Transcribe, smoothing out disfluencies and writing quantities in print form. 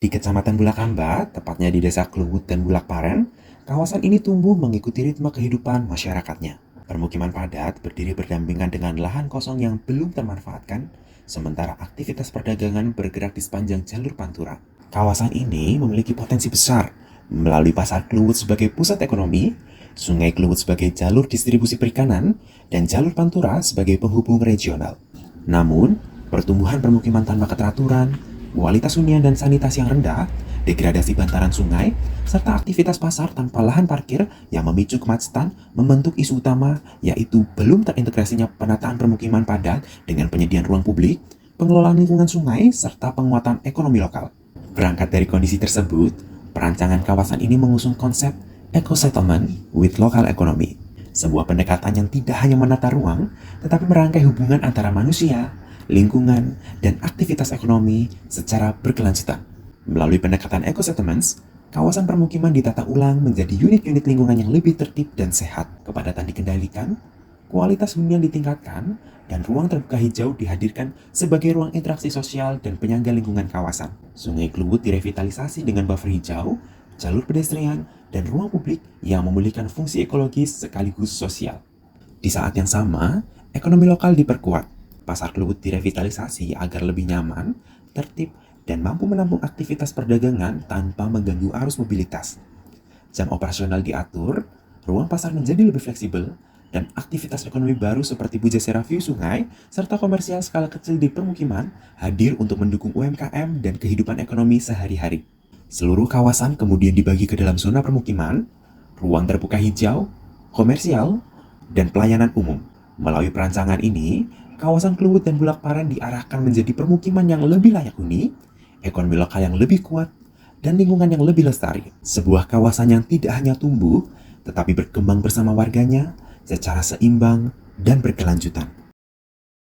Di Kecamatan Bulakamba, tepatnya di Desa Kluwut dan Bulakparen, kawasan ini tumbuh mengikuti ritme kehidupan masyarakatnya. Permukiman padat berdiri berdampingan dengan lahan kosong yang belum termanfaatkan, sementara aktivitas perdagangan bergerak di sepanjang jalur Pantura. Kawasan ini memiliki potensi besar melalui Pasar Kluwut sebagai pusat ekonomi, Sungai Kluwut sebagai jalur distribusi perikanan, dan jalur Pantura sebagai penghubung regional. Namun, pertumbuhan permukiman tanpa keteraturan, kualitas hunian dan sanitasi yang rendah, degradasi bantaran sungai, serta aktivitas pasar tanpa lahan parkir yang memicu kemacetan membentuk isu utama, yaitu belum terintegrasinya penataan permukiman padat dengan penyediaan ruang publik, pengelolaan lingkungan sungai, serta penguatan ekonomi lokal. Berangkat dari kondisi tersebut, perancangan kawasan ini mengusung konsep eco-settlement with local economy, sebuah pendekatan yang tidak hanya menata ruang, tetapi merangkai hubungan antara manusia, lingkungan, dan aktivitas ekonomi secara berkelanjutan. Melalui pendekatan eco-settlements, kawasan permukiman ditata ulang menjadi unit-unit lingkungan yang lebih tertib dan sehat. Kepadatan dikendalikan, kualitas hunian ditingkatkan, dan ruang terbuka hijau dihadirkan sebagai ruang interaksi sosial dan penyangga lingkungan kawasan. Sungai Kluwut direvitalisasi dengan buffer hijau, jalur pedestrian, dan ruang publik yang memulihkan fungsi ekologis sekaligus sosial. Di saat yang sama, ekonomi lokal diperkuat. Pasar Kluwut direvitalisasi agar lebih nyaman, tertib, dan mampu menampung aktivitas perdagangan tanpa mengganggu arus mobilitas. Jam operasional diatur, ruang pasar menjadi lebih fleksibel, dan aktivitas ekonomi baru seperti Pujasera View Sungai serta komersial skala kecil di permukiman hadir untuk mendukung UMKM dan kehidupan ekonomi sehari-hari. Seluruh kawasan kemudian dibagi ke dalam zona permukiman, ruang terbuka hijau, komersial, dan pelayanan umum. Melalui perancangan ini, kawasan Kluwut dan Bulakparen diarahkan menjadi permukiman yang lebih layak huni, ekonomi lokal yang lebih kuat, dan lingkungan yang lebih lestari. Sebuah kawasan yang tidak hanya tumbuh, tetapi berkembang bersama warganya secara seimbang dan berkelanjutan.